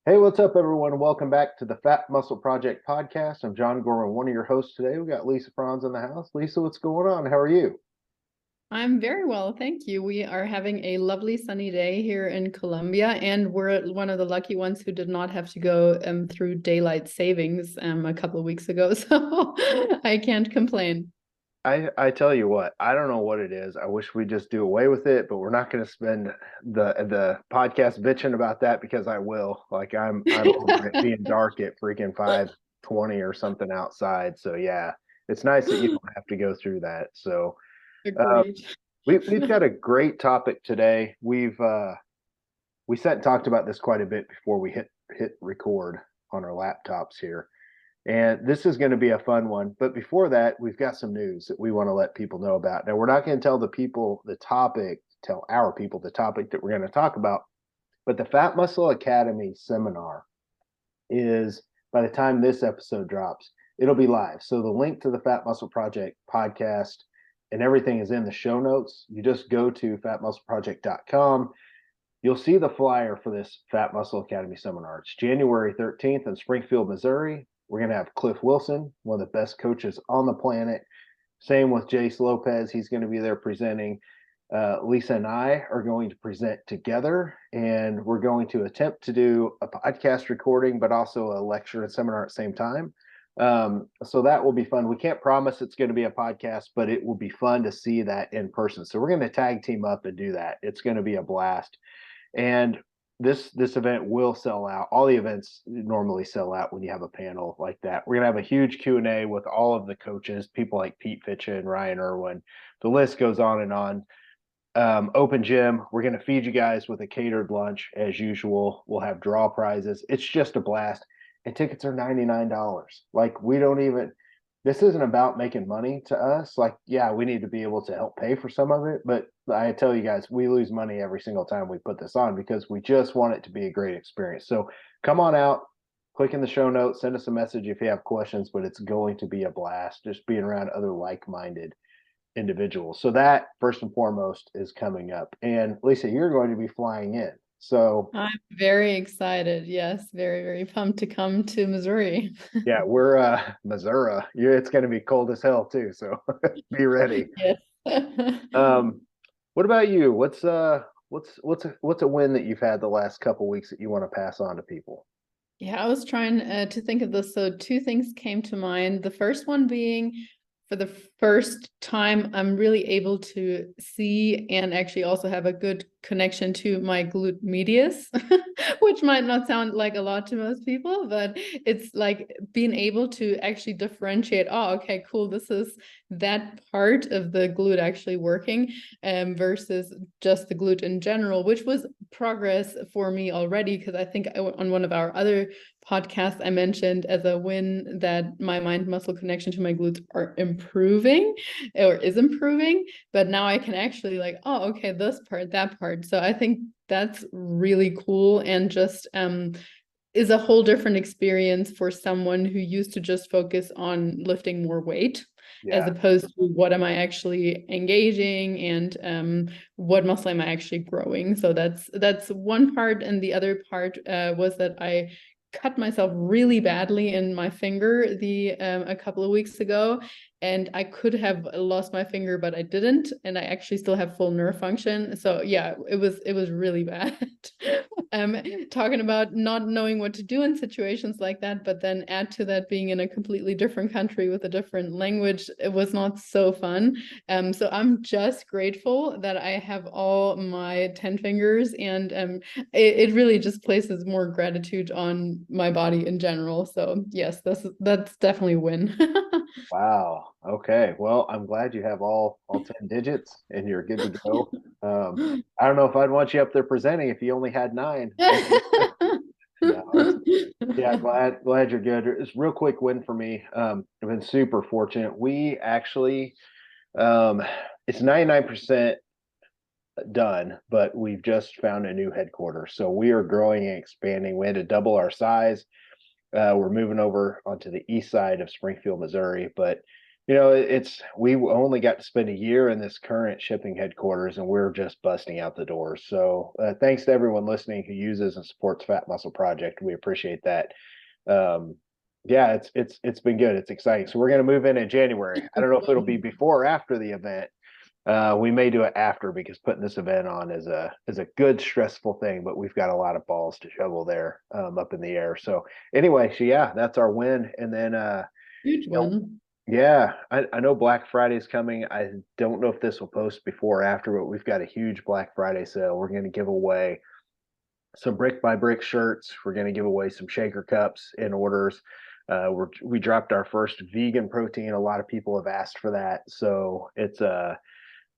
Hey, what's up, everyone? Welcome back to the Fat Muscle Project podcast. I'm John Gorman, one of your hosts today. We got Lisa Franz in the house. Lisa, what's going on? How are you? I'm very well, thank you. We are having a lovely sunny day here in Colombia, and we're one of the lucky ones who did not have to go through daylight savings a couple of weeks ago, so I can't complain. I tell you what, I don't know what it is. I wish we just do away with it, but we're not going to spend the podcast bitching about that because I will. Like I'm over it being dark at freaking 5:20 or something outside. So yeah, it's nice that you don't have to go through that. So uh, Agreed. we've got a great topic today. We sat and talked about this quite a bit before we hit record on our laptops here. And this is going to be a fun one. But before that, we've got some news that we want to let people know about. Now, we're not going to tell the people the topic, tell our people the topic that we're going to talk about. But the Fat Muscle Academy seminar is, by the time this episode drops, it'll be live. So the link to the Fat Muscle Project podcast and everything is in the show notes. You just go to fatmuscleproject.com. You'll see the flyer for this Fat Muscle Academy seminar. It's January 13th in Springfield, Missouri. We're going to have Cliff Wilson, one of the best coaches on the planet. Same with Jace Lopez. He's going to be there presenting. Lisa and I are going to present together, and we're going to attempt to do a podcast recording, but also a lecture and seminar at the same time. So that will be fun. We can't promise it's going to be a podcast, but it will be fun to see that in person. So we're going to tag team up and do that. It's going to be a blast. And this event will sell out. All the events normally sell out when you have a panel like that. We're gonna have a huge Q&A with all of the coaches, people like Pete Fitcha and Ryan Irwin. The list goes on and on. Open gym. We're gonna feed you guys with a catered lunch as usual. We'll have draw prizes. It's just a blast. And tickets are $99. Like we don't even this isn't about making money to us. Like, yeah, we need to be able to help pay for some of it, but I tell you guys, we lose money every single time we put this on because we just want it to be a great experience. So come on out, click in the show notes, send us a message if you have questions, but it's going to be a blast just being around other like-minded individuals. So that first and foremost is coming up. And Lisa, you're going to be flying in. So I'm very excited. Yes, very, very pumped to come to Missouri. yeah, we're Missouri. Yeah, it's going to be cold as hell too. So be ready. Yes. Um, what about you? What's a win that you've had the last couple weeks that you want to pass on to people? Yeah, I was trying to think of this. So two things came to mind. The first one being for the first time, I'm really able to see and actually also have a good connection to my glute medius, which might not sound like a lot to most people, but it's like being able to actually differentiate. Oh, okay, cool. This is that part of the glute actually working, versus just the glute in general, which was progress for me already. Because I think on one of our other podcast I mentioned as a win that my mind muscle connection to my glutes are improving or is improving, but now I can actually like, oh, okay, this part, that part. So I think that's really cool and just is a whole different experience for someone who used to just focus on lifting more weight as Yeah. opposed to what am I actually engaging and what muscle am I actually growing. So that's one part, and the other part was that I cut myself really badly in my finger a couple of weeks ago, and I could have lost my finger, but I didn't, and I actually still have full nerve function. So yeah, it was really bad. um Talking about not knowing what to do in situations like that, but then add to that being in a completely different country with a different language, it was not so fun. So I'm just grateful that I have all my 10 fingers, and it really just places more gratitude on my body in general. So yes, that's definitely a win. Wow. Okay. Well, I'm glad you have all 10 digits and you're good to go. I don't know if I'd want you up there presenting if you only had nine. No, it's yeah, glad you're good. It's a real quick win for me. I've been super fortunate. We actually um it's 99% done, but we've just found a new headquarters. So we are growing and expanding. We had to double our size. We're moving over onto the east side of Springfield, Missouri, but We only got to spend a year in this current shipping headquarters, and we're just busting out the doors. So thanks to everyone listening who uses and supports Fat Muscle Project. We appreciate that. um, yeah, it's been good. It's exciting. So we're going to move in January. I don't know if it'll be before or after the event. We may do it after, because putting this event on is a good stressful thing, but we've got a lot of balls to shovel there, up in the air. So anyway, so yeah, that's our win. And then Huge one. yeah, I know Black Friday is coming. I don't know if this will post before or after, but we've got a huge Black Friday sale. We're going to give away some brick by brick shirts. We're going to give away some shaker cups in orders. We dropped our first vegan protein. A lot of people have asked for that, so it's a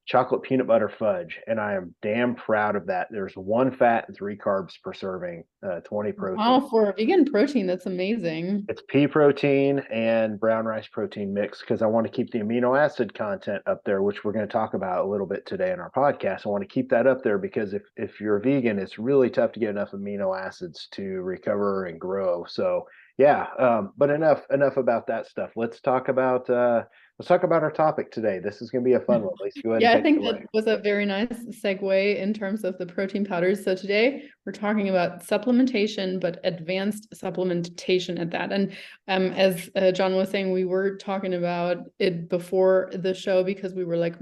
chocolate peanut butter fudge, and I am damn proud of that. There's 1 fat and 3 carbs per serving, 20 protein. Wow, for a vegan protein, that's amazing. It's pea protein and brown rice protein mix, because I want to keep the amino acid content up there, which we're going to talk about a little bit today in our podcast. I want to keep that up there because if you're a vegan, it's really tough to get enough amino acids to recover and grow. So yeah, but enough about that stuff. Let's talk about our topic today. This is going to be a fun one. Lisa, go ahead and Yeah, I take it think away. that was a very nice segue in terms of the protein powders. So today we're talking about supplementation, but advanced supplementation at that. And as John was saying, we were talking about it before the show because we were like,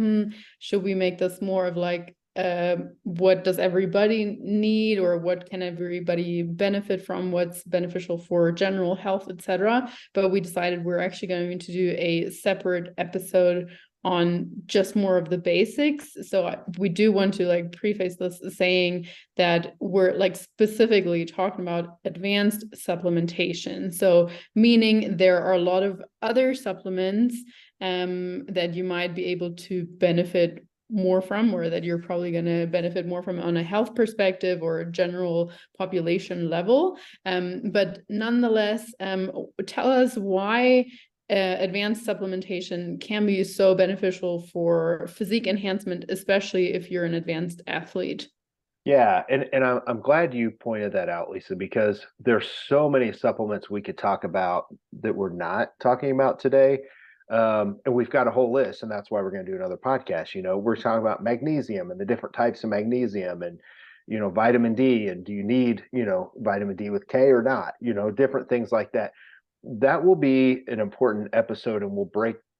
should we make this more of like what does everybody need, or what can everybody benefit from, what's beneficial for general health, etc. But we decided we're actually going to do a separate episode on just more of the basics. So we do want to like preface this saying that we're like specifically talking about advanced supplementation. So meaning there are a lot of other supplements that you might be able to benefit more from, or that you're probably going to benefit more from on a health perspective or a general population level. But nonetheless, tell us why advanced supplementation can be so beneficial for physique enhancement, especially if you're an advanced athlete. Yeah, and I'm glad you pointed that out, Lisa, because there's so many supplements we could talk about that we're not talking about today. And we've got a whole list, and that's why we're going to do another podcast. We're talking about magnesium and the different types of magnesium, and vitamin D, and do you need vitamin D with K or not? Different things like that. That will be an important episode, and we'll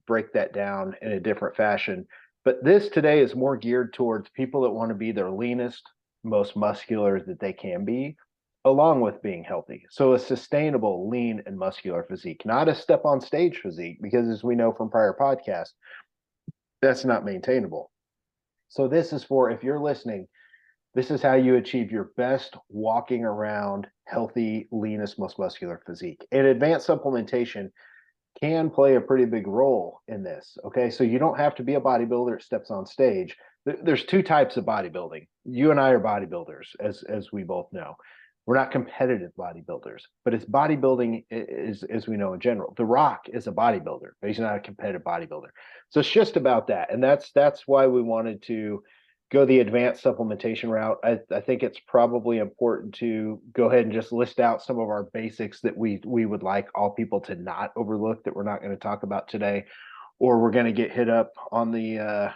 break that down in a different fashion. But this today is more geared towards people that want to be their leanest, most muscular that they can be, along with being healthy. So a sustainable, lean, and muscular physique, not a step on stage physique, because as we know from prior podcasts, that's not maintainable. So this is for, if you're listening, this is how you achieve your best walking around healthy, leanest, most muscular physique. And advanced supplementation can play a pretty big role in this. Okay, so you don't have to be a bodybuilder that steps on stage. There's 2 types of bodybuilding. You and I are bodybuilders, as we both know. We're not competitive bodybuilders, but it's bodybuilding as we know in general. The Rock is a bodybuilder, but he's not a competitive bodybuilder. So it's just about that, and that's why we wanted to go the advanced supplementation route. I think it's probably important to go ahead and just list out some of our basics that we would like all people to not overlook, that we're not going to talk about today, or we're going to get hit up on the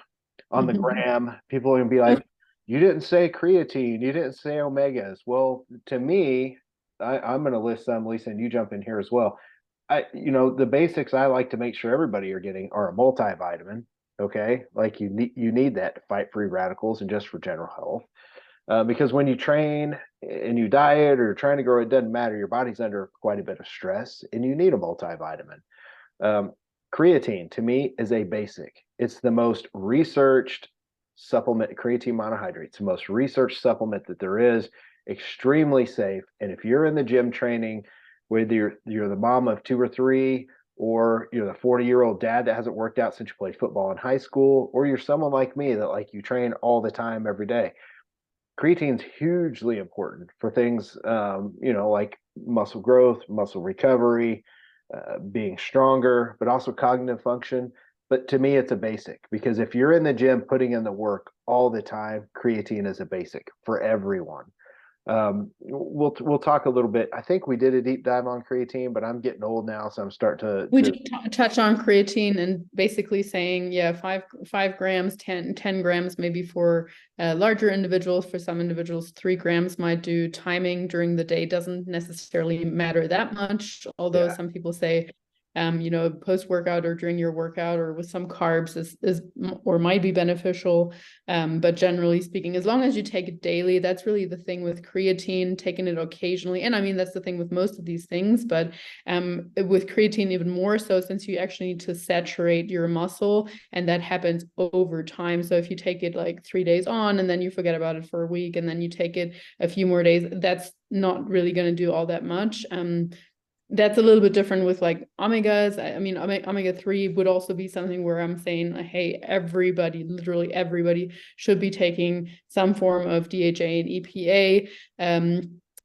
gram. People are going to be like, you didn't say creatine, you didn't say omegas. Well, to me, I'm going to list some, Lisa, and you jump in here as well. The basics I like to make sure everybody are getting are a multivitamin. Okay, like you need that to fight free radicals and just for general health. Because when you train and you diet or trying to grow, it doesn't matter. Your body's under quite a bit of stress, and you need a multivitamin. Creatine, to me, is a basic. It's the most researched supplement. Creatine monohydrate, it's the most researched supplement that there is. Extremely safe. And if you're in the gym training, whether you're the mom of 2 or 3, or you're the 40-year-old dad that hasn't worked out since you played football in high school, or you're someone like me that like you train all the time every day, creatine's hugely important for things like muscle growth, muscle recovery, being stronger, but also cognitive function. But to me, it's a basic, because if you're in the gym putting in the work all the time, creatine is a basic for everyone. We'll talk a little bit. I think we did a deep dive on creatine, but I'm getting old now, so I'm starting We to did touch on creatine and basically saying, yeah, 5 grams, 10 grams, maybe for larger individuals. For some individuals, 3 grams might do. Timing during the day doesn't necessarily matter that much, although yeah. some people say, post-workout or during your workout or with some carbs is or might be beneficial. But generally speaking, as long as you take it daily, that's really the thing with creatine, taking it occasionally. And I mean, that's the thing with most of these things, but with creatine even more so, since you actually need to saturate your muscle, and that happens over time. So if you take it like 3 days on and then you forget about it for a week and then you take it a few more days, that's not really going to do all that much. That's a little bit different with like omegas. I mean, omega-3 would also be something where I'm saying, hey, everybody, literally everybody should be taking some form of DHA and EPA.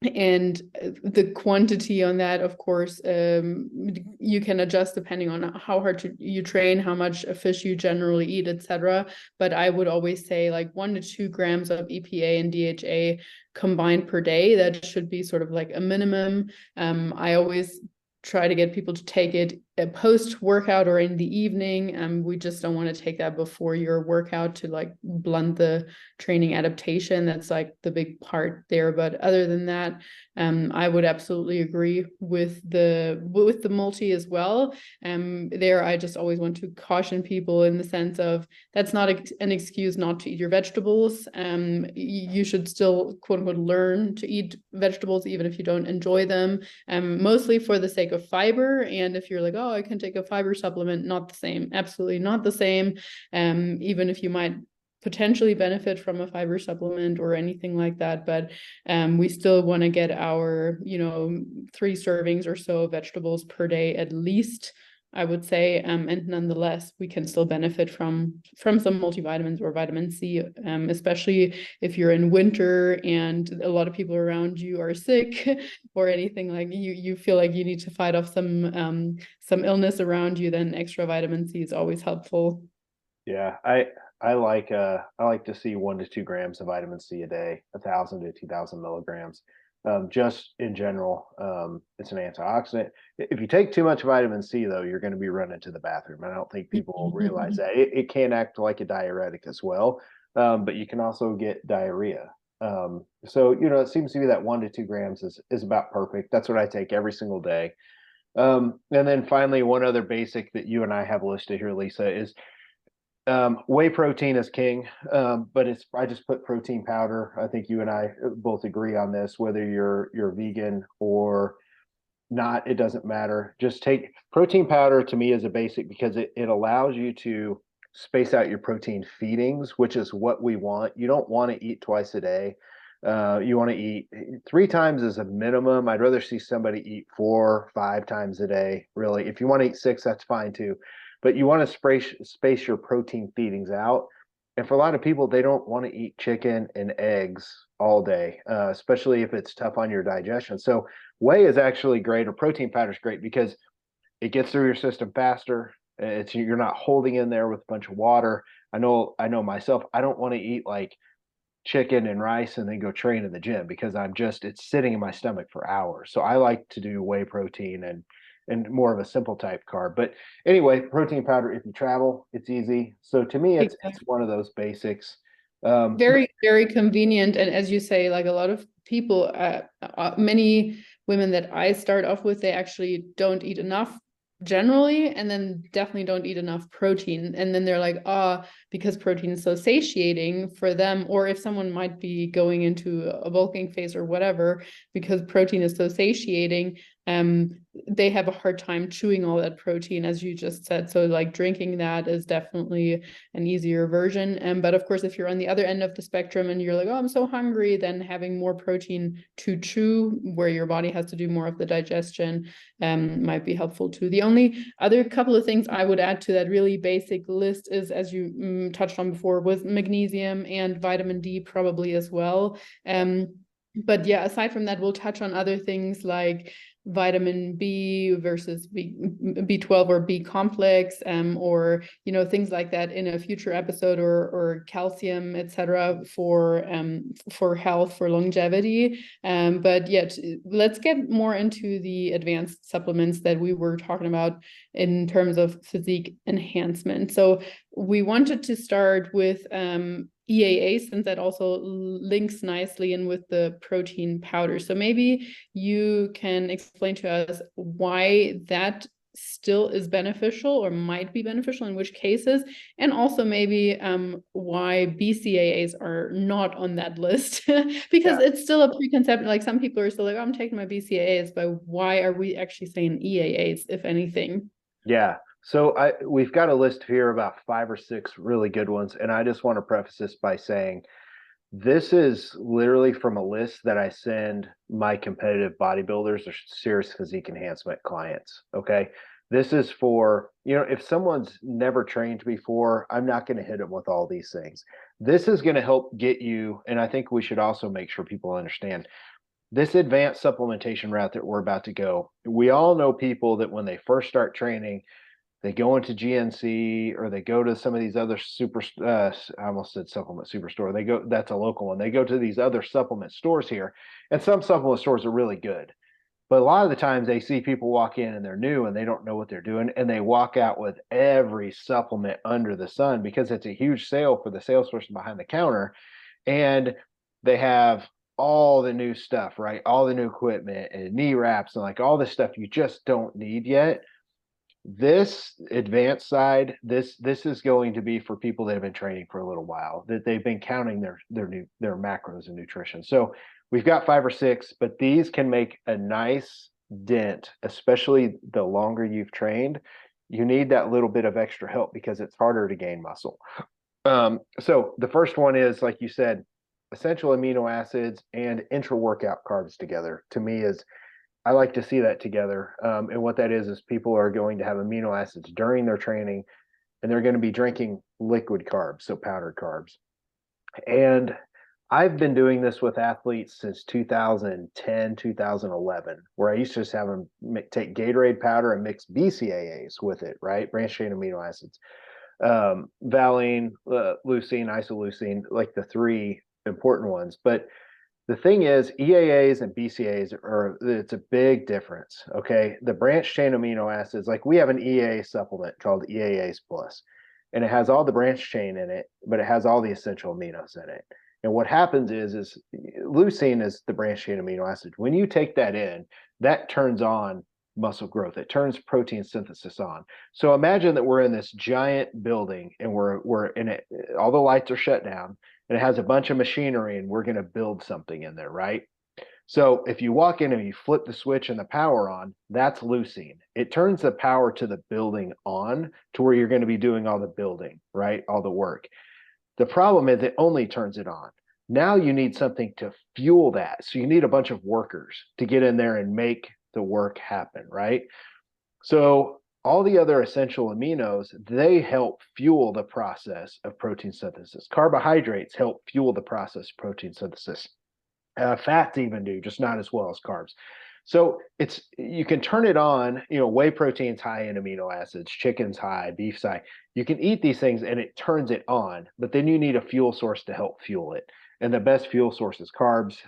And the quantity on that, of course, you can adjust depending on how hard you train, how much fish you generally eat, etc. But I would always say like 1 to 2 grams of EPA and DHA combined per day. That should be sort of like a minimum. I always try to get people to take it post workout or in the evening. We just don't want to take that before your workout to like blunt the training adaptation. That's like the big part there. But other than that, I would absolutely agree with the multi as well. There, I just always want to caution people in the sense of that's not an excuse not to eat your vegetables. You should still, quote unquote, learn to eat vegetables even if you don't enjoy them. Mostly for the sake of fiber. And if you're like, oh, I can take a fiber supplement, not the same. Absolutely not the same. Even if you might potentially benefit from a fiber supplement or anything like that, but we still want to get our 3 servings or so of vegetables per day at least, I would say, and nonetheless we can still benefit from some multivitamins or vitamin C, especially if you're in winter and a lot of people around you are sick or anything, like you feel like you need to fight off some illness around you, then extra vitamin C is always helpful. Yeah, I like to see 1 to 2 grams of vitamin C a day, 1,000 to 2,000 milligrams. Just in general, it's an antioxidant. If you take too much vitamin C, though, you're going to be running to the bathroom. I don't think people realize that it can act like a diuretic as well, but you can also get diarrhea. So it seems to be that 1 to 2 grams is about perfect. That's what I take every single day. And then finally, one other basic that you and I have listed here, Lisa, is whey protein is king, but I just put protein powder. I think you and I both agree on this. Whether you're vegan or not, it doesn't matter. Just take protein powder. To me, is a basic because it allows you to space out your protein feedings, which is what we want. You don't want to eat twice a day. You want to eat 3 times as a minimum. I'd rather see somebody eat 4, 5 times a day. Really, if you want to eat 6, that's fine too. But you want to space your protein feedings out. And for a lot of people, they don't want to eat chicken and eggs all day, especially if it's tough on your digestion. So whey is actually great, or protein powder is great because it gets through your system faster. You're not holding in there with a bunch of water. I know myself, I don't want to eat like chicken and rice and then go train in the gym because it's sitting in my stomach for hours. So I like to do whey protein and more of a simple type carb. But anyway, protein powder, if you travel, it's easy. So to me, it's one of those basics. Very, very convenient. And as you say, like a lot of people, many women that I start off with, they actually don't eat enough generally, and then definitely don't eat enough protein. And then they're like, because protein is so satiating for them, or if someone might be going into a bulking phase or whatever, because protein is so satiating, they have a hard time chewing all that protein, as you just said. So like drinking that is definitely an easier version. But of course, if you're on the other end of the spectrum and you're like, oh, I'm so hungry, then having more protein to chew, where your body has to do more of the digestion, might be helpful too. The only other couple of things I would add to that really basic list is, as you touched on before, was magnesium and vitamin D probably as well. But yeah, aside from that, we'll touch on other things like vitamin B versus B12 or B complex, or things like that in a future episode, or calcium, etc., for health, for longevity. But yet, let's get more into the advanced supplements that we were talking about in terms of physique enhancement. So we wanted to start with EAA, since that also links nicely in with the protein powder. So maybe you can explain to us why that still is beneficial or might be beneficial, in which cases, and also maybe why BCAAs are not on that list, because it's still a preconcept. Like some people are still like, oh, I'm taking my BCAAs, but why are we actually saying EAAs, if anything? Yeah. So we've got a list here about 5 or 6 really good ones. And I just want to preface this by saying this is literally from a list that I send my competitive bodybuilders or serious physique enhancement clients. Okay. This is for, if someone's never trained before, I'm not going to hit them with all these things. This is going to help get you. And I think we should also make sure people understand this advanced supplementation route that we're about to go. We all know people that when they first start training, they go into GNC or they go to some of these other I almost said supplement superstore. That's a local one. They go to these other supplement stores here, and some supplement stores are really good. But a lot of the times they see people walk in and they're new and they don't know what they're doing. And they walk out with every supplement under the sun because it's a huge sale for the salesperson behind the counter. And they have all the new stuff, right? All the new equipment and knee wraps and like all this stuff you just don't need yet. This advanced side, this is going to be for people that have been training for a little while, that they've been counting their macros and nutrition. So we've got 5 or 6, but these can make a nice dent, especially the longer you've trained. You need that little bit of extra help because it's harder to gain muscle. So the first one is, like you said, essential amino acids and intra-workout carbs together. To me, is I like to see that together. And what that is people are going to have amino acids during their training, and they're going to be drinking liquid carbs, so powdered carbs. And I've been doing this with athletes since 2010, 2011, where I used to just have them take Gatorade powder and mix BCAAs with it, right? Branched chain amino acids. Valine, leucine, isoleucine, like the 3 important ones. But the thing is, EAAs and BCAAs it's a big difference. Okay. The branched chain amino acids, like we have an EAA supplement called EAAs Plus, and it has all the branched chain in it, but it has all the essential aminos in it. And what happens is leucine is the branched chain amino acid. When you take that in, that turns on muscle growth. It turns protein synthesis on. So imagine that we're in this giant building and we're in it. All the lights are shut down and it has a bunch of machinery and we're going to build something in there, right? So if you walk in and you flip the switch and the power on, that's leucine. It turns the power to the building on to where you're going to be doing all the building, right? All the work. The problem is it only turns it on. Now you need something to fuel that. So you need a bunch of workers to get in there and make the work happen, right? So all the other essential aminos, they help fuel the process of protein synthesis. Carbohydrates help fuel the process of protein synthesis. Fats even do, just not as well as carbs. So you can turn it on. Whey protein's high in amino acids, chicken's high, beef's high. You can eat these things and it turns it on, but then you need a fuel source to help fuel it. And the best fuel source is carbs,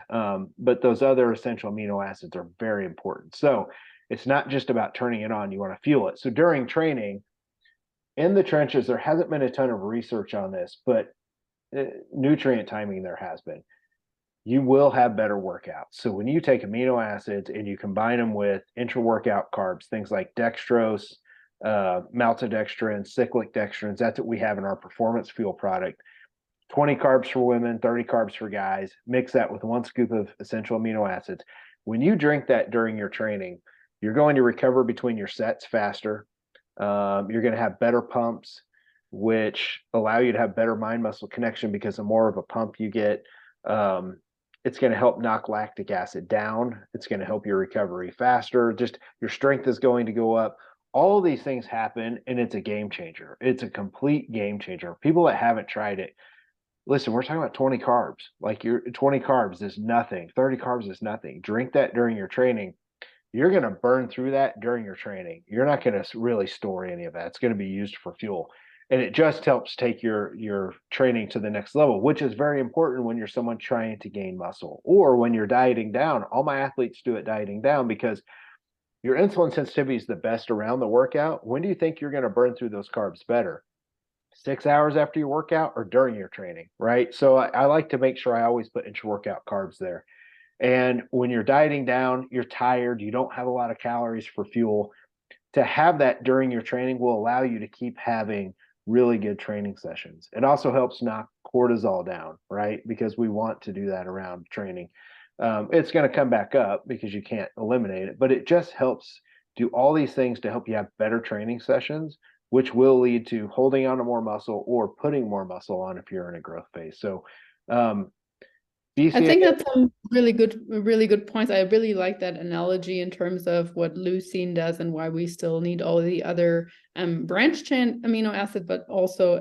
but those other essential amino acids are very important. So it's not just about turning it on, you want to fuel it. So during training, in the trenches, there hasn't been a ton of research on this, but nutrient timing there has been. You will have better workouts. So when you take amino acids and you combine them with intra-workout carbs, things like dextrose, maltodextrin, cyclic dextrins, that's what we have in our performance fuel product. 20 carbs for women, 30 carbs for guys. Mix that with 1 scoop of essential amino acids. When you drink that during your training, you're going to recover between your sets faster. You're going to have better pumps, which allow you to have better mind muscle connection because the more of a pump you get, it's going to help knock lactic acid down. It's going to help your recovery faster. Just your strength is going to go up. All of these things happen, and it's a game changer. It's a complete game changer. People that haven't tried it, listen, we're talking about 20 carbs. Like your 20 carbs is nothing. 30 carbs is nothing. Drink that during your training. You're going to burn through that during your training. You're not going to really store any of that. It's going to be used for fuel. And it just helps take your training to the next level, which is very important when you're someone trying to gain muscle or when you're dieting down. All my athletes do it dieting down because your insulin sensitivity is the best around the workout. When do you think you're going to burn through those carbs better? 6 hours after your workout or during your training, right? So I like to make sure I always put intra-workout carbs there. And when you're dieting down, you're tired, you don't have a lot of calories for fuel. To have that during your training will allow you to keep having really good training sessions. It also helps knock cortisol down, right? Because we want to do that around training. It's going to come back up because you can't eliminate it, but it just helps do all these things to help you have better training sessions, which will lead to holding on to more muscle or putting more muscle on if you're in a growth phase. So, I BCAA. think that's some really good points. I really like that analogy in terms of what leucine does and why we still need all the other branch chain amino acid, but also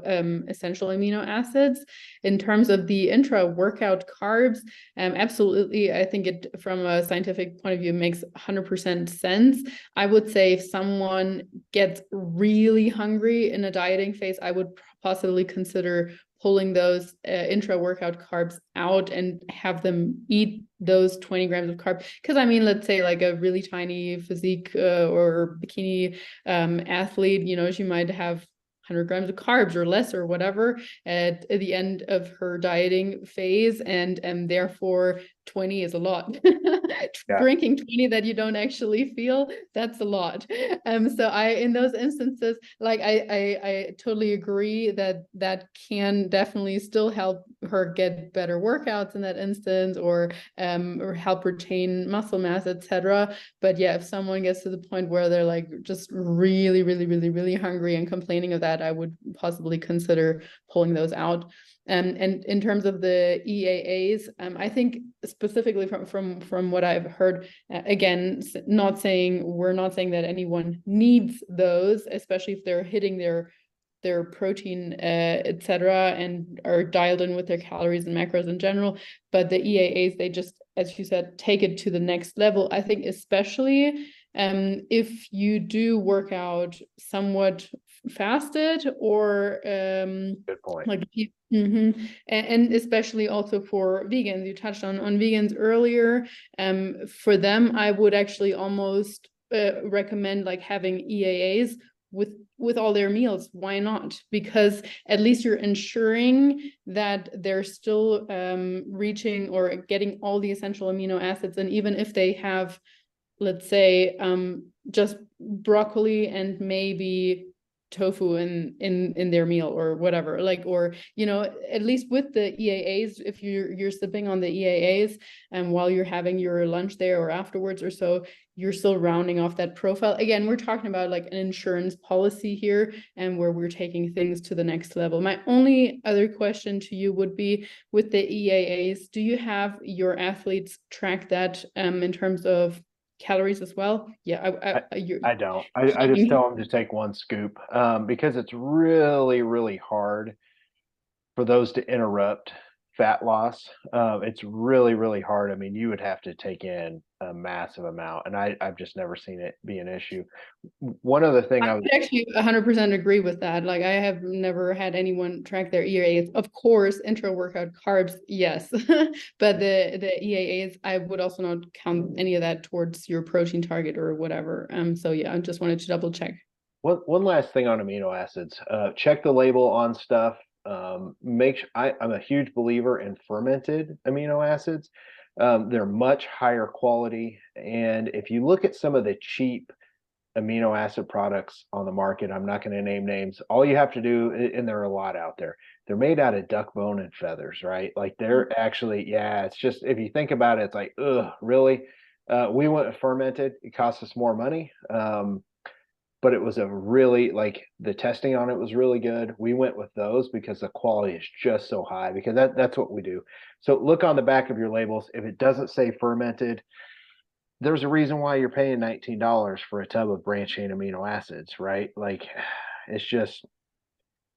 essential amino acids. In terms of the intra workout carbs, absolutely, I think it from a scientific point of view makes 100% sense. I would say if someone gets really hungry in a dieting phase, I would possibly consider pulling those intra-workout carbs out and have them eat those 20 grams of carb. Because I mean, let's say like a really tiny physique or bikini athlete, you know, she might have 100 grams of carbs or less or whatever at the end of her dieting phase, and therefore 20 is a lot. Yeah. Drinking 20 that you don't actually feel, that's a lot. So in those instances, like I totally agree that that can definitely still help her get better workouts in that instance, or help retain muscle mass, etc. But yeah, if someone gets to the point where they're like just really hungry and complaining of that, I would possibly consider pulling those out. And in terms of the EAAs, I think specifically from what I've heard, again, we're not saying that anyone needs those, especially if they're hitting their protein, etc., and are dialed in with their calories and macros in general. But the EAAs, they just, as you said, take it to the next level. I think especially if you do work out somewhat fasted or Good point. like and especially also for vegans. You touched on vegans earlier. For them, I would actually almost recommend like having EAAs with all their meals. Why not? Because at least you're ensuring that they're still reaching or getting all the essential amino acids. And even if they have, let's say, just broccoli and maybe tofu in their meal or whatever, like, or you know, at least with the EAAs, if you're sipping on the EAAs and while you're having your lunch there or afterwards or so, you're still rounding off that profile. Again, we're talking about like an insurance policy here and where we're taking things to the next level. My only other question to you would be, with the EAAs, do you have your athletes track that in terms of calories as well? Yeah, I don't. I just tell them to take one scoop because it's really hard for those to interrupt fat loss. It's really hard. I mean, you would have to take in a massive amount, and I've just never seen it be an issue. One other thing I would actually 100% agree with that. Like, I have never had anyone track their EAAs. Of course, intra workout carbs, yes, but the EAAs, I would also not count any of that towards your protein target or whatever. So yeah, I just wanted to double check. one last thing on amino acids. Check the label on stuff. I'm a huge believer in fermented amino acids. They're much higher quality, and if you look at some of the cheap amino acid products on the market, I'm not going to name names. All you have to do, and there are a lot out there, they're made out of duck bone and feathers, right? Like they're actually, yeah, it's just, if you think about it, it's like, ugh, really? We went with fermented. It cost us more money. But it was a really, like, the testing on it was really good. We went with those because the quality is just so high, because that's what we do. So look on the back of your labels. If it doesn't say fermented, there's a reason why you're paying $19 for a tub of branched chain amino acids, right? Like, it's just,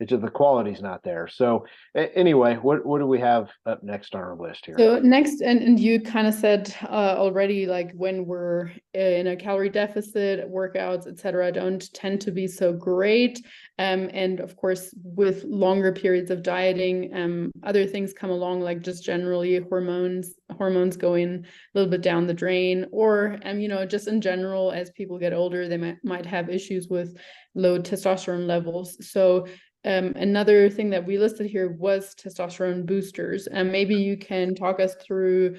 It's just the quality's not there. So anyway, what do we have up next on our list here? So next, and you kind of said already, like when we're in a calorie deficit, workouts, etc., don't tend to be so great. And of course, with longer periods of dieting, other things come along, like just generally hormones going a little bit down the drain, or just in general, as people get older, they might have issues with low testosterone levels. So another thing that we listed here was testosterone boosters, and maybe you can talk us through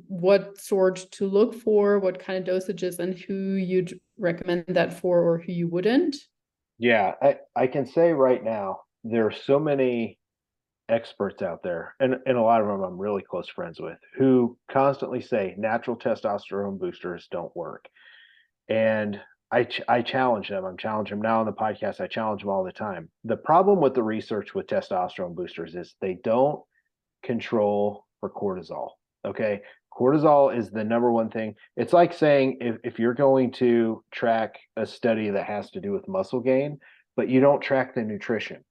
what sort to look for, what kind of dosages, and who you'd recommend that for or who you wouldn't. Yeah, I can say right now, there are so many experts out there, and a lot of them I'm really close friends with, who constantly say natural testosterone boosters don't work. And I challenge them. I'm challenging them now on the podcast. I challenge them all the time. The problem with the research with testosterone boosters is they don't control for cortisol. Okay. Cortisol is the number one thing. It's like saying if you're going to track a study that has to do with muscle gain, but you don't track the nutrition.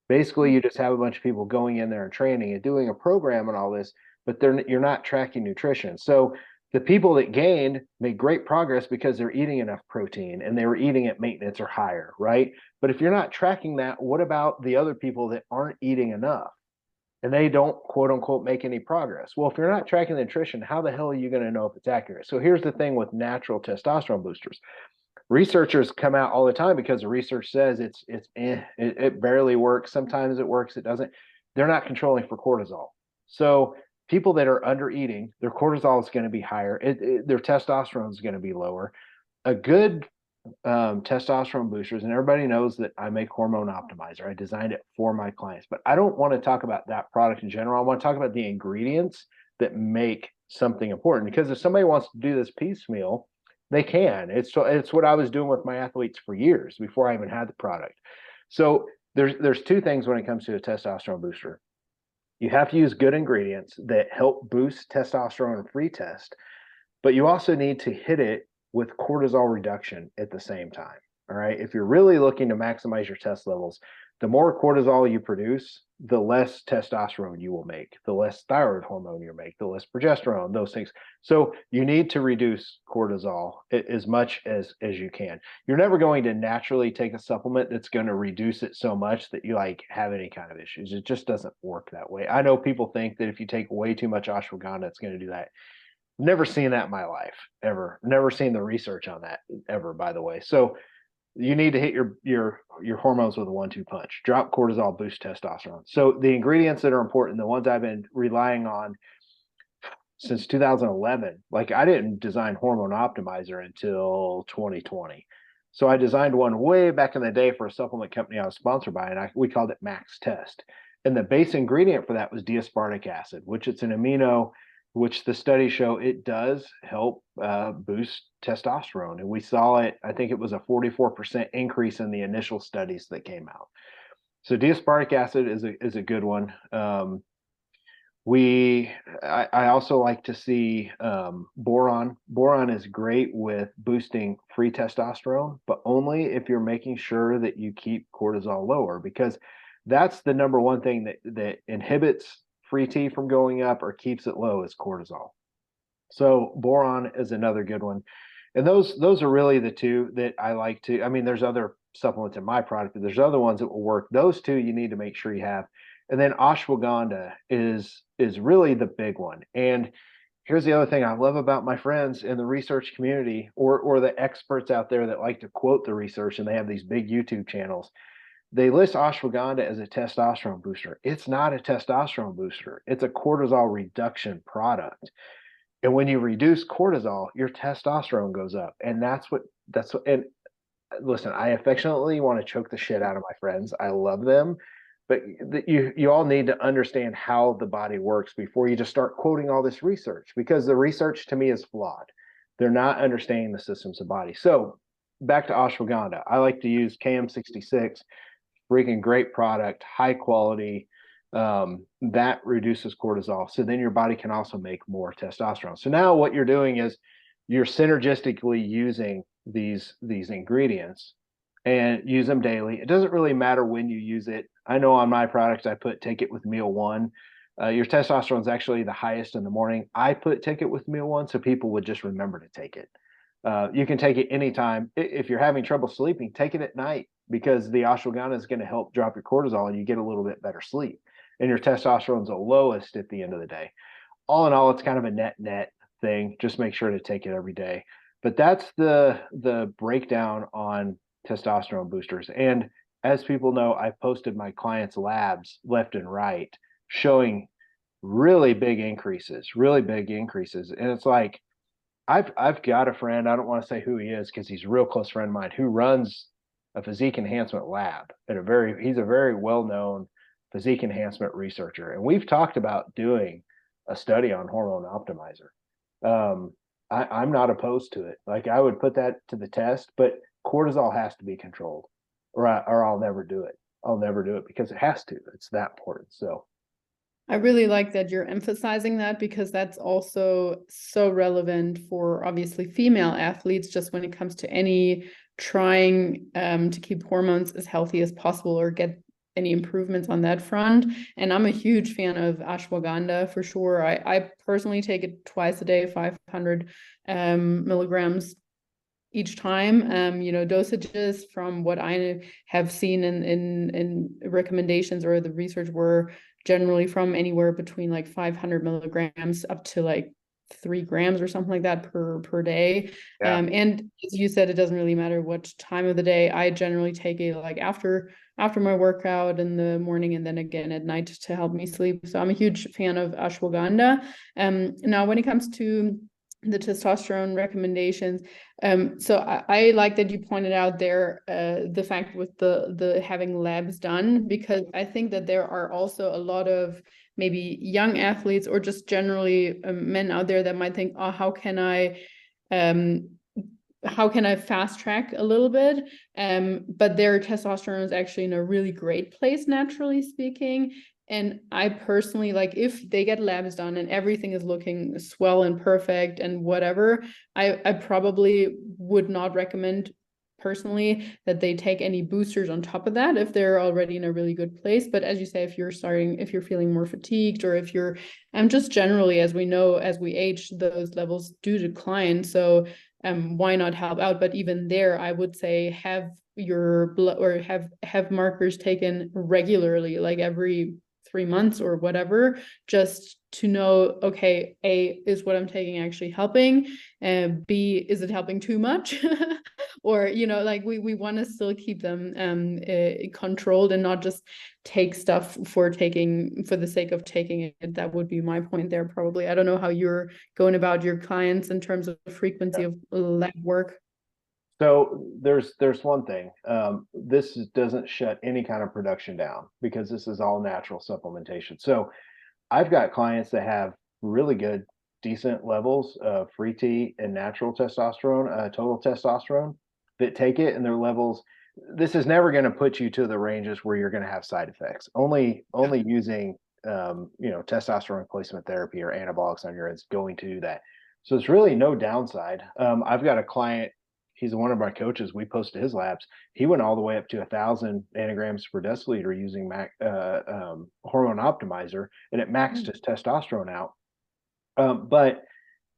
Basically, you just have a bunch of people going in there and training and doing a program and all this, but you're not tracking nutrition. So the people that gained made great progress because they're eating enough protein and they were eating at maintenance or higher, right? But if you're not tracking that, what about the other people that aren't eating enough and they don't quote unquote make any progress? Well, if you're not tracking the nutrition, how the hell are you going to know if it's accurate? So here's the thing with natural testosterone boosters. Researchers come out all the time because the research says it barely works. Sometimes it works, it doesn't. They're not controlling for cortisol. So people that are under eating, their cortisol is going to be higher. Their testosterone is going to be lower. A good testosterone boosters, and everybody knows that I make Hormone Optimizer. I designed it for my clients, but I don't want to talk about that product in general. I want to talk about the ingredients that make something important, because if somebody wants to do this piecemeal, they can. It's what I was doing with my athletes for years before I even had the product. So there's two things when it comes to a testosterone booster. You have to use good ingredients that help boost testosterone free test, but you also need to hit it with cortisol reduction at the same time. All right. If you're really looking to maximize your test levels, the more cortisol you produce, the less testosterone you will make, the less thyroid hormone you make, the less progesterone, those things. So you need to reduce cortisol as much as you can. You're never going to naturally take a supplement that's going to reduce it so much that you like have any kind of issues. It just doesn't work that way. I know people think that if you take way too much ashwagandha, it's going to do that. Never seen that in my life, ever. Never seen the research on that ever, by the way. So you need to hit your hormones with a 1-2 punch. Drop cortisol, boost testosterone. So the ingredients that are important, the ones I've been relying on since 2011, like I didn't design Hormone Optimizer until 2020. So I designed one way back in the day for a supplement company I was sponsored by, and we called it Max Test. And the base ingredient for that was D-aspartic acid, which it's an amino, which the studies show it does help boost testosterone. And we saw it, I think it was a 44% increase in the initial studies that came out. So D-aspartic acid is a good one. I also like to see boron. Boron is great with boosting free testosterone, but only if you're making sure that you keep cortisol lower, because that's the number one thing that inhibits free T from going up or keeps it low is cortisol. So boron is another good one. And those are really the two that I like to. I mean, there's other supplements in my product, but there's other ones that will work. Those two you need to make sure you have. And then ashwagandha is really the big one. And here's the other thing I love about my friends in the research community, or the experts out there that like to quote the research, and they have these big YouTube channels. They list ashwagandha as a testosterone booster. It's not a testosterone booster. It's a cortisol reduction product. And when you reduce cortisol, your testosterone goes up. And and listen, I affectionately want to choke the shit out of my friends. I love them, but you all need to understand how the body works before you just start quoting all this research, because the research to me is flawed. They're not understanding the systems of body. So back to ashwagandha. I like to use KM66, freaking great product, high quality. That reduces cortisol. So then your body can also make more testosterone. So now what you're doing is you're synergistically using these ingredients, and use them daily. It doesn't really matter when you use it. I know on my products, I put take it with meal one. Your testosterone is actually the highest in the morning. I put take it with meal one so people would just remember to take it. You can take it anytime. If you're having trouble sleeping, take it at night because the ashwagandha is going to help drop your cortisol and you get a little bit better sleep. And your testosterone is the lowest at the end of the day. All in all, it's kind of a net thing. Just make sure to take it every day. But that's the breakdown on testosterone boosters. And as people know, I've posted my clients' labs left and right showing really big increases. And it's like I've got a friend, I don't want to say who he is because he's a real close friend of mine, who runs a physique enhancement lab at he's a very well-known physique enhancement researcher. And we've talked about doing a study on hormone optimizer. I'm not opposed to it. Like I would put that to the test, but cortisol has to be controlled or I'll never do it. I'll never do it because it has to. It's that important. So I really like that you're emphasizing that because that's also so relevant for obviously female athletes, just when it comes to any trying to keep hormones as healthy as possible or get any improvements on that front. And I'm a huge fan of ashwagandha for sure. I personally take it twice a day, 500 milligrams each time. Dosages from what I have seen in recommendations or the research were generally from anywhere between like 500 milligrams up to like 3 grams or something like that per day. yeah. And as you said, it doesn't really matter what time of the day. I generally take it like after my workout in the morning and then again at night to help me sleep. So I'm a huge fan of ashwagandha. Now when it comes to the testosterone recommendations, so I like that you pointed out there the fact with the having labs done, because I think that there are also a lot of maybe young athletes or just generally men out there that might think, oh, how can I fast track a little bit? But their testosterone is actually in a really great place, naturally speaking. And I personally, like, if they get labs done and everything is looking swell and perfect and whatever, I probably would not recommend personally that they take any boosters on top of that if they're already in a really good place. But as you say, if you're feeling more fatigued, or if you're just generally, as we know, as we age, those levels do decline. So why not help out? But even there, I would say have your blood or have markers taken regularly, like every 3 months or whatever, just to know, okay, A, is what I'm taking actually helping? And B, is it helping too much? Or, like we want to still keep them controlled and not just take stuff for the sake of taking it. That would be my point there, probably. I don't know how you're going about your clients in terms of frequency of lab work. So there's one thing. This doesn't shut any kind of production down because this is all natural supplementation. So I've got clients that have really good, decent levels of free T and natural testosterone, total testosterone, that take it, and their levels. This is never going to put you to the ranges where you're going to have side effects. Only using testosterone replacement therapy or anabolics on your end is going to do that. So it's really no downside. I've got a client. He's one of my coaches. We posted his labs. He went all the way up to 1,000 nanograms per deciliter using hormone optimizer, and it maxed his testosterone out. But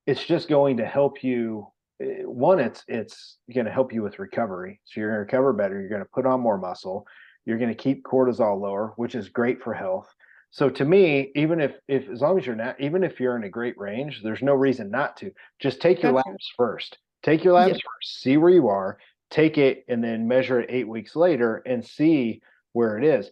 it's just going to help you. One, it's going to help you with recovery. So you're going to recover better. You're going to put on more muscle. You're going to keep cortisol lower, which is great for health. So to me, even if as long as you're not, even if you're in a great range, there's no reason not to. Just take your Gotcha. labs first. Take your labs Yeah. first. See where you are. Take it and then measure it 8 weeks later and see where it is.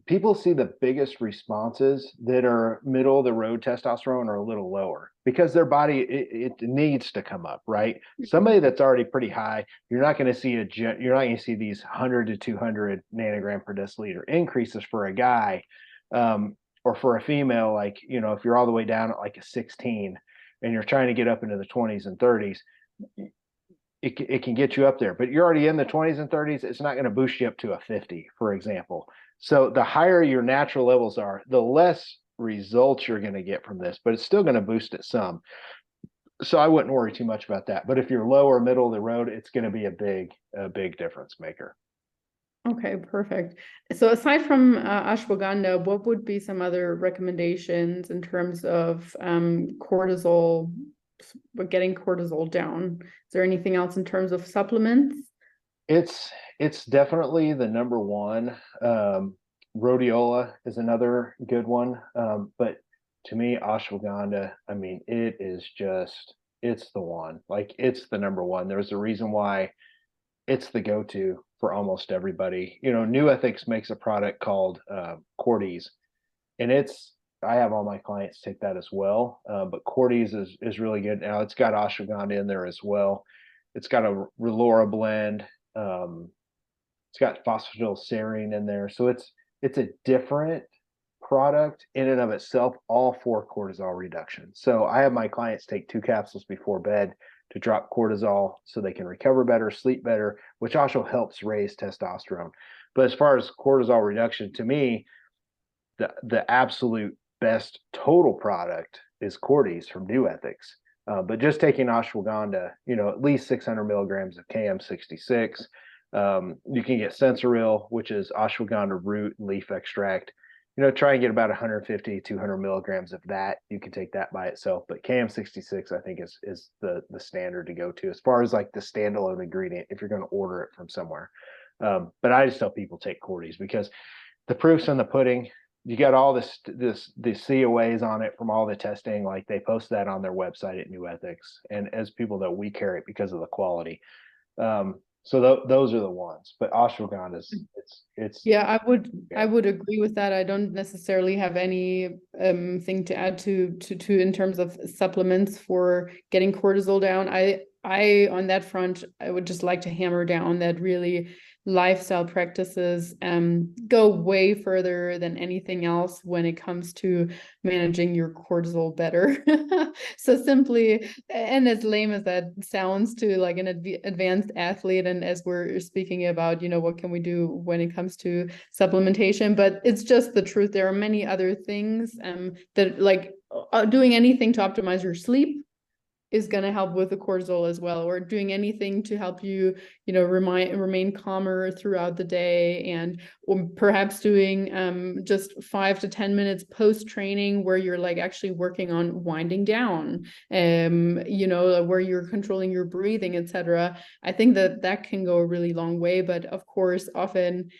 People see the biggest responses that are middle of the road testosterone or a little lower because their body it needs to come up, right? Somebody that's already pretty high, you're not going to see these 100 to 200 nanogram per deciliter increases for a guy, or for a female. Like, if you're all the way down at like a 16 and you're trying to get up into the 20s and 30s, it can get you up there, but you're already in the 20s and 30s. It's not going to boost you up to a 50, for example. So the higher your natural levels are, the less results you're going to get from this, but it's still going to boost it some. So I wouldn't worry too much about that. But if you're low or middle of the road, it's going to be a big difference maker. Okay, perfect. So aside from ashwagandha, what would be some other recommendations in terms of cortisol, getting cortisol down? Is there anything else in terms of supplements? It's definitely the number one. Rhodiola is another good one. But to me, ashwagandha, I mean, it's the one. Like it's the number one. There's a reason why it's the go-to for almost everybody. New Ethics makes a product called Cortis, and I have all my clients take that as well. But Cortis is really good. Now it's got ashwagandha in there as well. It's got a Relora blend. Um, it's got phosphatidylserine in there, so it's a different product in and of itself, all for cortisol reduction. So I have my clients take 2 capsules before bed to drop cortisol so they can recover better, sleep better, which also helps raise testosterone. But as far as cortisol reduction, to me, the absolute best total product is Cortis from New Ethics. But just taking ashwagandha, at least 600 milligrams of KM66. You can get Sensoril, which is ashwagandha root and leaf extract. Try and get about 150, 200 milligrams of that. You can take that by itself. But KM66, I think, is the standard to go to as far as like the standalone ingredient if you're going to order it from somewhere. But I just tell people take Cortis because the proof's in the pudding. You got all the COAs on it from all the testing. Like they post that on their website at New Ethics, and as people know, we carry it because of the quality. So those are the ones. But ashwagandha it's Yeah, I would agree with that. I don't necessarily have any thing to add to in terms of supplements for getting cortisol down. I on that front, I would just like to hammer down that really lifestyle practices go way further than anything else when it comes to managing your cortisol better. So simply, and as lame as that sounds to like an advanced athlete, and as we're speaking about, what can we do when it comes to supplementation, but it's just the truth. There are many other things that like doing anything to optimize your sleep is going to help with the cortisol as well, or doing anything to help you, remain calmer throughout the day, and or perhaps doing just 5 to 10 minutes post training where you're like actually working on winding down, where you're controlling your breathing, etc. I think that can go a really long way, but of course, often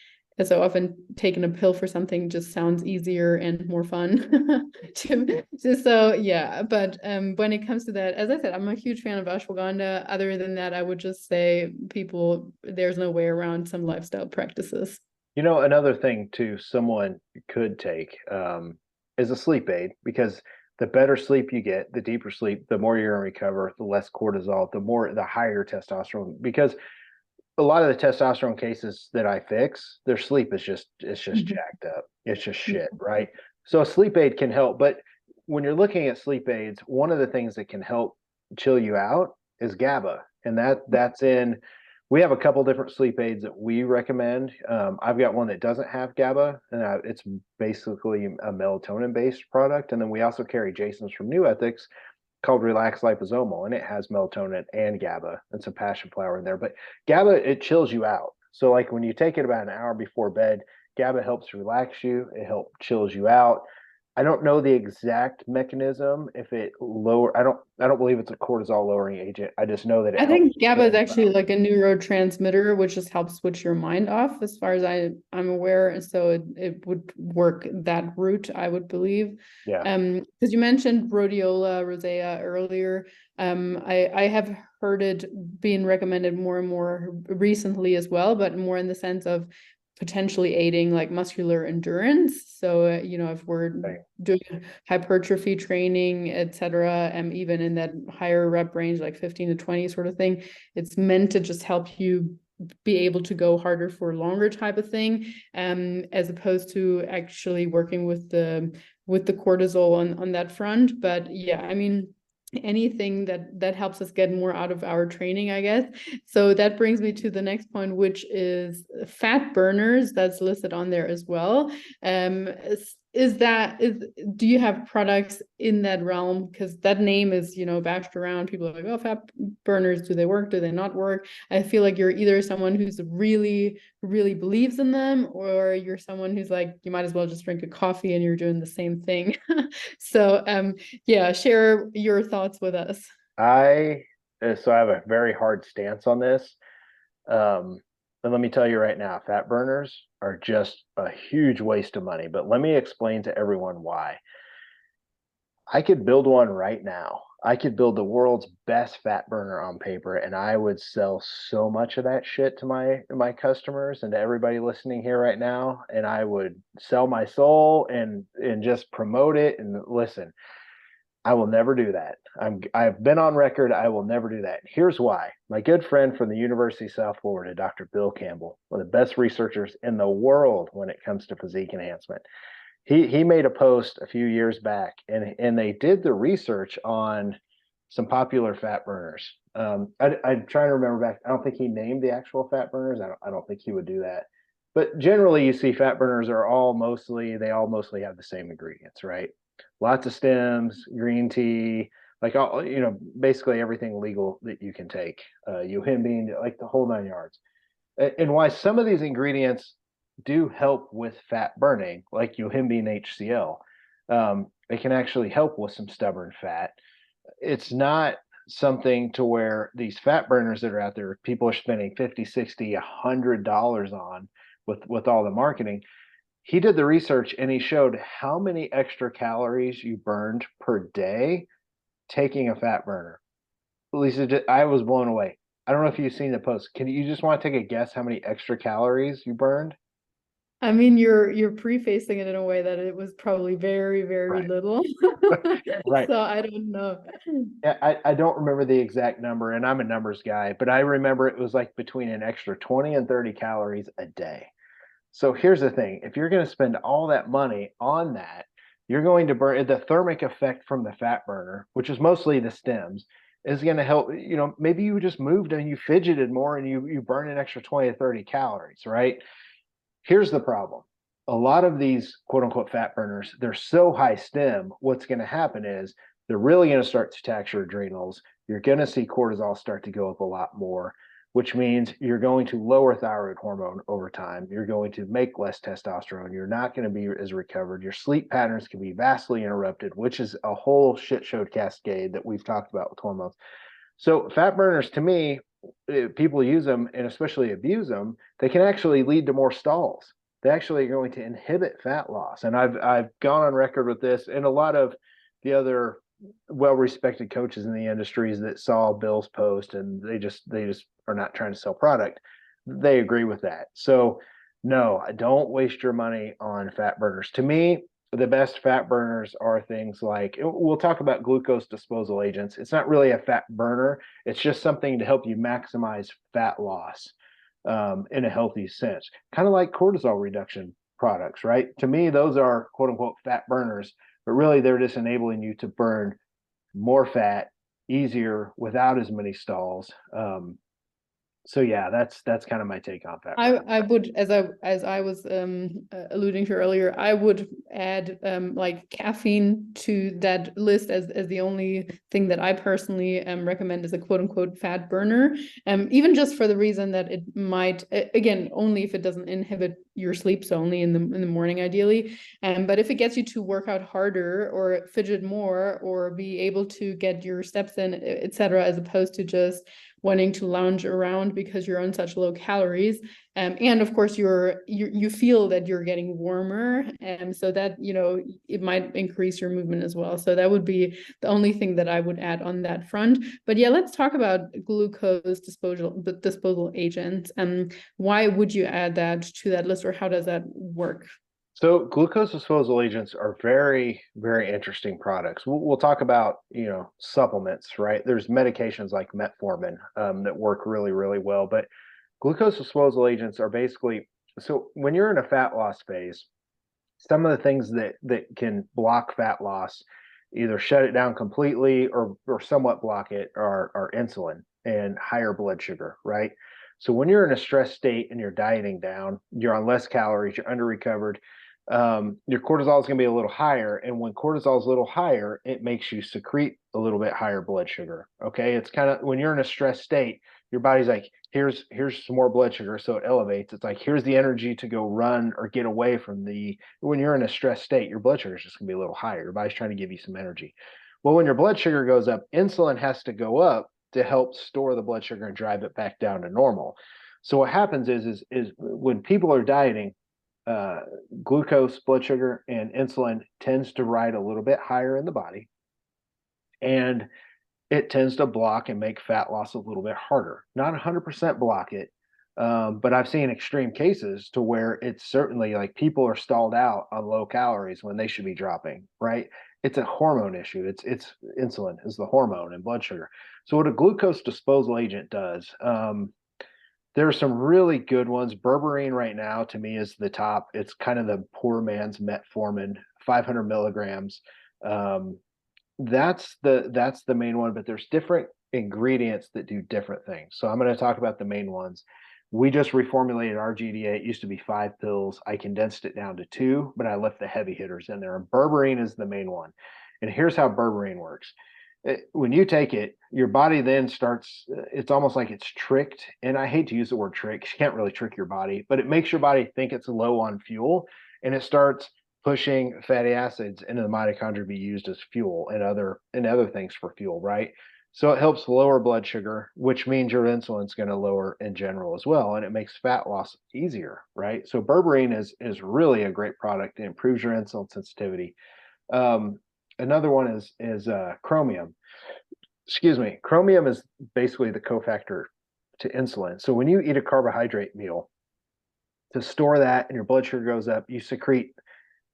taking a pill for something just sounds easier and more fun. So yeah, but when it comes to that, as I said, I'm a huge fan of ashwagandha. Other than that, I would just say people, there's no way around some lifestyle practices. Another thing too, someone could take is a sleep aid, because the better sleep you get, the deeper sleep, the more you're going to recover, the less cortisol, the higher testosterone. Because a lot of the testosterone cases that I fix, their sleep is it's just jacked up. It's just shit, right? So a sleep aid can help. But when you're looking at sleep aids, one of the things that can help chill you out is GABA. And that's in, we have a couple different sleep aids that we recommend. I've got one that doesn't have GABA, and it's basically a melatonin based product. And then we also carry Jason's from New Ethics called Relax Liposomal, and it has melatonin and GABA and some passion flower in there. But GABA, it chills you out. So like when you take it about an hour before bed, GABA helps relax you. It helps chills you out. I don't know the exact mechanism. If it lower, I don't believe it's a cortisol lowering agent. I just know that it I helps think GABA is chill you actually out. like a neurotransmitter, which just helps switch your mind off, as far as I'm aware. So it would work that route, I would believe. Yeah. Because you mentioned rhodiola rosea earlier. I have heard it being recommended more and more recently as well, but more in the sense of potentially aiding like muscular endurance. So, if we're Right. doing hypertrophy training, etc., even in that higher rep range, like 15 to 20 sort of thing, it's meant to just help you be able to go harder for longer type of thing, as opposed to actually working with the cortisol on that front. But yeah, I mean, anything that helps us get more out of our training, I guess. So that brings me to the next point, which is fat burners. That's listed on there as well. do you have products in that realm? Because that name is, bashed around. People are like, oh, fat burners, do they work? Do they not work? I feel like you're either someone who's really, really believes in them, or you're someone who's like, you might as well just drink a coffee and you're doing the same thing. So yeah, share your thoughts with us. So I have a very hard stance on this. And let me tell you right now, fat burners are just a huge waste of money. But let me explain to everyone why. I could build one right now. I could build the world's best fat burner on paper, and I would sell so much of that shit to my customers and to everybody listening here right now. And I would sell my soul and just promote it. And listen, I will never do that. I've been on record. I will never do that. Here's why. My good friend from the University of South Florida, Dr. Bill Campbell, one of the best researchers in the world when it comes to physique enhancement. He made a post a few years back, and they did the research on some popular fat burners. I'm trying to remember back. I don't think he named the actual fat burners. I don't think he would do that. But generally, you see fat burners are all mostly have the same ingredients, right? Lots of stems, green tea, like all, basically everything legal that you can take, yohimbine, like the whole 9 yards. And why some of these ingredients do help with fat burning, like yohimbine HCl. It can actually help with some stubborn fat. It's not something to where these fat burners that are out there, people are spending 50, 60, $100 on with all the marketing. He did the research and he showed how many extra calories you burned per day taking a fat burner. Lisa, I was blown away. I don't know if you've seen the post. Can you just want to take a guess how many extra calories you burned? I mean, you're prefacing it in a way that it was probably very, very Right. little. Right. So I don't know. I don't remember the exact number, and I'm a numbers guy, but I remember it was like between an extra 20 and 30 calories a day. So here's the thing. If you're going to spend all that money on that, you're going to burn the thermic effect from the fat burner, which is mostly the stems, is going to help. Maybe you just moved and you fidgeted more and you burn an extra 20 to 30 calories, right? Here's the problem. A lot of these quote unquote fat burners, they're so high stem. What's going to happen is they're really going to start to tax your adrenals. You're going to see cortisol start to go up a lot more, which means you're going to lower thyroid hormone over time. You're going to make less testosterone. You're not going to be as recovered. Your sleep patterns can be vastly interrupted, which is a whole shit show cascade that we've talked about with hormones. So fat burners, to me, people use them and especially abuse them. They can actually lead to more stalls. They actually are going to inhibit fat loss. And I've gone on record with this, and a lot of the other well-respected coaches in the industries that saw Bill's post and they just are not trying to sell product. They agree with that. So no, don't waste your money on fat burners. To me, the best fat burners are things like, we'll talk about glucose disposal agents. It's not really a fat burner. It's just something to help you maximize fat loss in a healthy sense, kind of like cortisol reduction products, right? To me, those are quote unquote fat burners, but really they're just enabling you to burn more fat easier without as many stalls. So yeah, that's kind of my take on fat burning. I would, as I was alluding to earlier, I would add like caffeine to that list as the only thing that I personally recommend as a quote unquote fat burner. Even just for the reason that it might, again, only if it doesn't inhibit your sleep, so only in the morning ideally. But if it gets you to work out harder or fidget more or be able to get your steps in, etc., as opposed to just wanting to lounge around because you're on such low calories, and of course you feel that you're getting warmer, and so that it might increase your movement as well. So that would be the only thing that I would add on that front. But yeah, let's talk about glucose disposal agents. Why would you add that to that list, or how does that work? So glucose disposal agents are very, very interesting products. We'll talk about, supplements, right? There's medications like metformin that work really, really well, but glucose disposal agents are basically, so when you're in a fat loss phase, some of the things that can block fat loss, either shut it down completely or somewhat block it, are insulin and higher blood sugar, right? So when you're in a stress state and you're dieting down, you're on less calories, you're under recovered, your cortisol is going to be a little higher. And when cortisol is a little higher, it makes you secrete a little bit higher blood sugar. Okay. It's kind of when you're in a stressed state, your body's like, here's some more blood sugar. So it elevates. It's like, here's the energy to go run or get away from when you're in a stressed state, your blood sugar is just going to be a little higher. Your body's trying to give you some energy. Well, when your blood sugar goes up, insulin has to go up to help store the blood sugar and drive it back down to normal. So what happens is when people are dieting, glucose, blood sugar, and insulin tends to ride a little bit higher in the body, and it tends to block and make fat loss a little bit harder. Not 100% block it, but I've seen extreme cases to where it's certainly like people are stalled out on low calories when they should be dropping, right? It's a hormone issue. It's insulin is the hormone and blood sugar. So what a glucose disposal agent does, there are some really good ones. Berberine right now to me is the top. It's kind of the poor man's metformin, 500 milligrams. That's the main one, but there's different ingredients that do different things. So I'm going to talk about the main ones. We just reformulated our GDA. It used to be 5 pills. I condensed it down to 2, but I left the heavy hitters in there. And Berberine is the main one. And here's how Berberine works. When you take it, your body then starts, it's almost like it's tricked. And I hate to use the word trick. You can't really trick your body, but it makes your body think it's low on fuel, and it starts pushing fatty acids into the mitochondria to be used as fuel and other things for fuel, right? So it helps lower blood sugar, which means your insulin's going to lower in general as well, and it makes fat loss easier, right? So Berberine is really a great product. It improves your insulin sensitivity. Another one is chromium. Excuse me. Chromium is basically the cofactor to insulin. So when you eat a carbohydrate meal, to store that and your blood sugar goes up, you secrete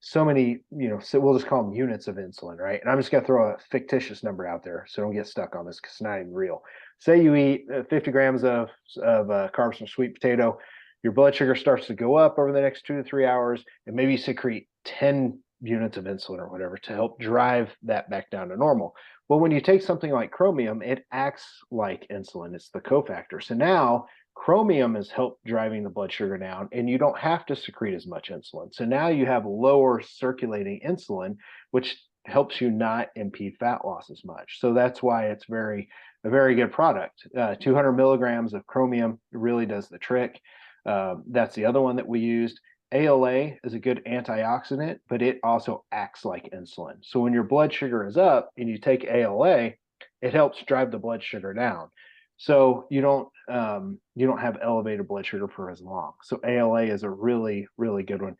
so many, so we'll just call them units of insulin, right? And I'm just going to throw a fictitious number out there, so don't get stuck on this because it's not even real. Say you eat 50 grams of carbs from sweet potato, your blood sugar starts to go up over the next 2 to 3 hours, and maybe you secrete 10 units of insulin or whatever to help drive that back down to normal. Well, when you take something like chromium, it acts like insulin. It's the cofactor. So now chromium has helped driving the blood sugar down, and you don't have to secrete as much insulin. So now you have lower circulating insulin, which helps you not impede fat loss as much. So that's why it's a very good product. 200 milligrams of chromium really does the trick. That's the other one that we used. ALA is a good antioxidant, but it also acts like insulin. So when your blood sugar is up and you take ALA, it helps drive the blood sugar down. So you don't have elevated blood sugar for as long. So ALA is a really, really good one.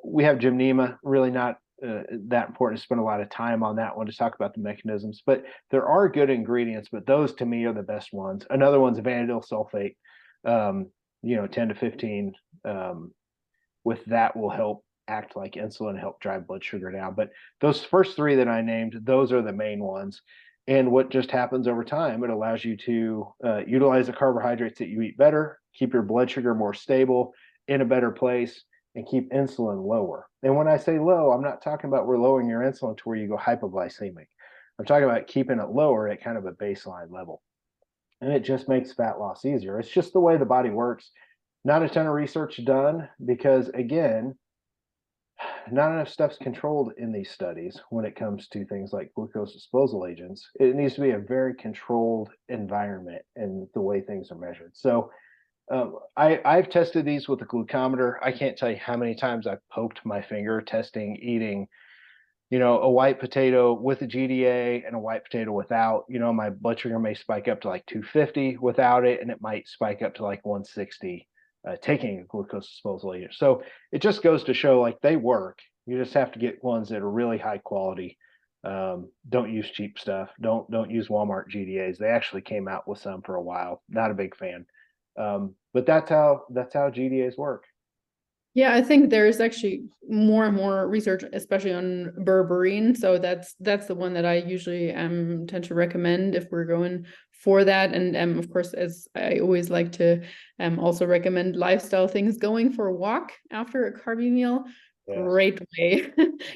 We have gymnema, really not that important to spend a lot of time on that one to talk about the mechanisms, but there are good ingredients, but those to me are the best ones. Another one's vanadil sulfate, 10 to 15. With that will help act like insulin, help drive blood sugar down. But those first 3 that I named, those are the main ones. And what just happens over time, it allows you to utilize the carbohydrates that you eat better, keep your blood sugar more stable, in a better place, and keep insulin lower. And when I say low, I'm not talking about we're lowering your insulin to where you go hypoglycemic. I'm talking about keeping it lower at kind of a baseline level. And it just makes fat loss easier. It's just the way the body works. Not a ton of research done because, again, not enough stuff's controlled in these studies when it comes to things like glucose disposal agents. It needs to be a very controlled environment in the way things are measured. So I've tested these with a glucometer. I can't tell you how many times I've poked my finger testing eating, a white potato with a GDA and a white potato without. My blood sugar may spike up to like 250 without it, and it might spike up to like 160. Taking a glucose disposal agent. So it just goes to show like they work. You just have to get ones that are really high quality. Don't use cheap stuff. Don't use Walmart GDAs. They actually came out with some for a while. Not a big fan. But that's how GDAs work. Yeah, I think there's actually more and more research, especially on berberine. So that's the one that I usually tend to recommend if we're going for that. And of course, as I always like to also recommend lifestyle things, going for a walk after a carby meal Yes. Great way,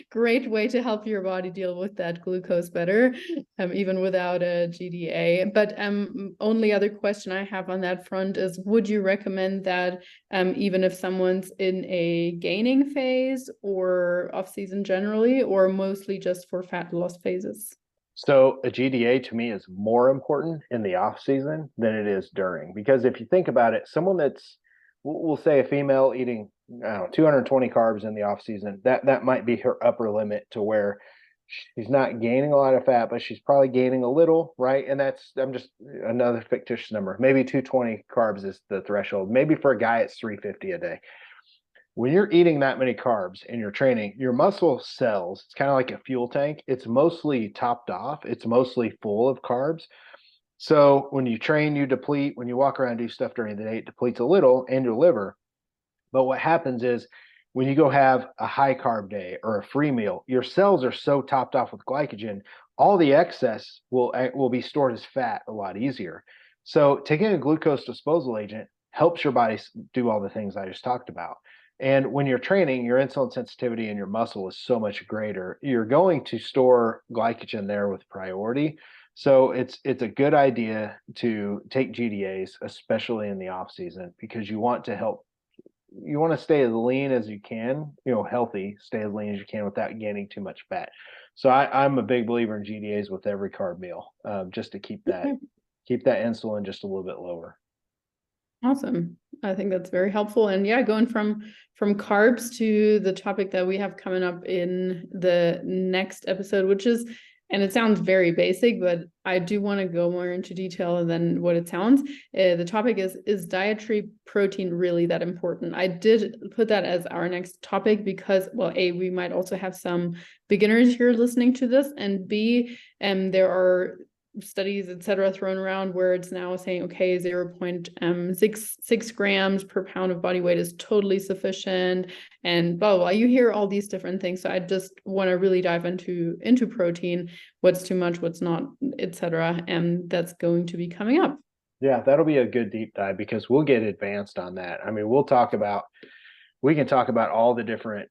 great way to help your body deal with that glucose better, even without a GDA. But only other question I have on that front is, would you recommend that even if someone's in a gaining phase or off season generally, or mostly just for fat loss phases? So a GDA to me is more important in the off season than it is during, because if you think about it, someone that's, we'll say a female eating, I don't know, 220 carbs in the off season, that might be her upper limit to where she's not gaining a lot of fat, but she's probably gaining a little, right? And that's, I'm just another fictitious number. Maybe 220 carbs is the threshold. Maybe for a guy, it's 350 a day. When you're eating that many carbs in your training, your muscle cells, it's kind of like a fuel tank. It's mostly topped off. It's mostly full of carbs. So when you train, you deplete. When you walk around and do stuff during the day, it depletes a little in your liver. But what happens is when you go have a high carb day or a free meal, your cells are so topped off with glycogen, all the excess will be stored as fat a lot easier. So taking a glucose disposal agent helps your body do all the things I just talked about. And when you're training, your insulin sensitivity in your muscle is so much greater. You're going to store glycogen there with priority. So it's a good idea to take GDAs, especially in the off season, because you want to stay as lean as you can, healthy, stay as lean as you can without gaining too much fat. So I'm a big believer in GDAs with every carb meal, just to keep that insulin just a little bit lower. Awesome. I think that's very helpful. And yeah, going from carbs to the topic that we have coming up in the next episode, which is, and it sounds very basic, but I do want to go more into detail than what it sounds. The topic is dietary protein really that important? I did put that as our next topic because, well, A, we might also have some beginners here listening to this, and B, there are studies, etc., thrown around where it's now saying, okay, 0.6 grams per pound of body weight is totally sufficient, and blah, blah, blah. You hear all these different things. So I just want to really dive into protein, what's too much, what's not, etc., and that's going to be coming up. Yeah, that'll be a good deep dive because we'll get advanced on that. I mean, we can talk about all the different,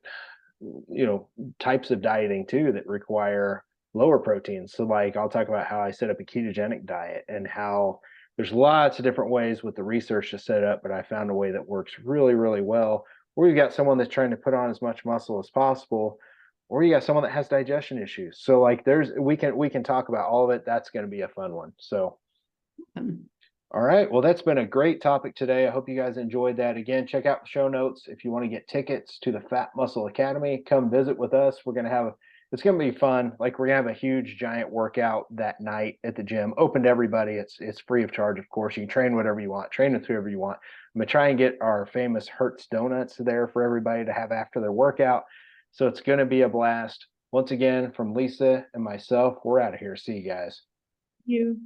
types of dieting too that require lower proteins. So like I'll talk about how I set up a ketogenic diet and how there's lots of different ways with the research to set it up, but I found a way that works really, really well. Or you've got someone that's trying to put on as much muscle as possible, or you got someone that has digestion issues. So like we can talk about all of it. That's going to be a fun one. So all right. Well, that's been a great topic today. I hope you guys enjoyed that. Again, check out the show notes. If you want to get tickets to the Fat Muscle Academy, come visit with us. It's going to be fun. Like we're going to have a huge giant workout that night at the gym, open to everybody. It's free of charge, of course. You can train whatever you want, train with whoever you want. I'm going to try and get our famous Hertz donuts there for everybody to have after their workout. So it's going to be a blast. Once again, from Lisa and myself, we're out of here. See you guys. Thank you.